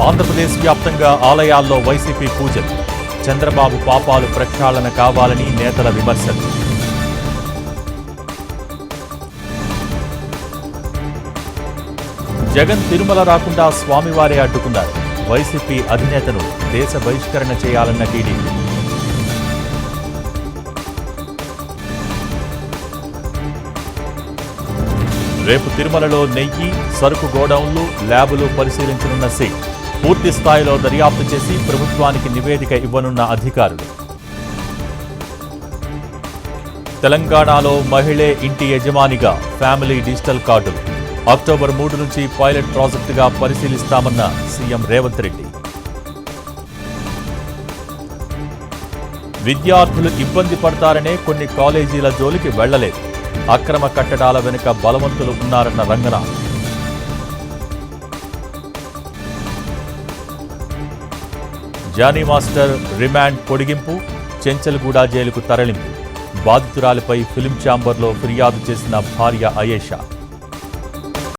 ఆంధ్రప్రదేశ్ వ్యాప్తంగా ఆలయాల్లో వైసీపీ పూజలు. చంద్రబాబు పాపాలు ప్రక్షాళన కావాలని నేతల విమర్శలు. జగన్ తిరుమల రాకుండా స్వామివారే అడ్డుకున్నారు. వైసీపీ అధినేతను దేశ బహిష్కరణ చేయాలన్న టీడీపీ. రేపు తిరుమలలో నెయ్యి, సరుకు గోడౌన్లు, ల్యాబులు పరిశీలించనున్న సిట్. పూర్తి స్థాయిలో దర్యాప్తు చేసి ప్రభుత్వానికి నివేదిక ఇవ్వనున్న అధికారులు. తెలంగాణలో మహిళే ఇంటి యజమానిగా ఫ్యామిలీ డిజిటల్ కార్డులు. అక్టోబర్ 3 నుంచి పైలట్ ప్రాజెక్టుగా పరిశీలిస్తామన్న సీఎం రేవంత్ రెడ్డి. విద్యార్థులు ఇబ్బంది పడతారనే కొన్ని కాలేజీల జోలికి వెళ్లలేదు. అక్రమ కట్టడాల వెనుక బలవంతులు ఉన్నారన్న రంగనాథ్. జానీ మాస్టర్ రిమాండ్ పొడిగింపు, చెంచల్గూడ జైలుకు తరలింపు. బాధితురాలిపై ఫిలిం ఛాంబర్లో ఫిర్యాదు చేసిన భార్య అయేషా.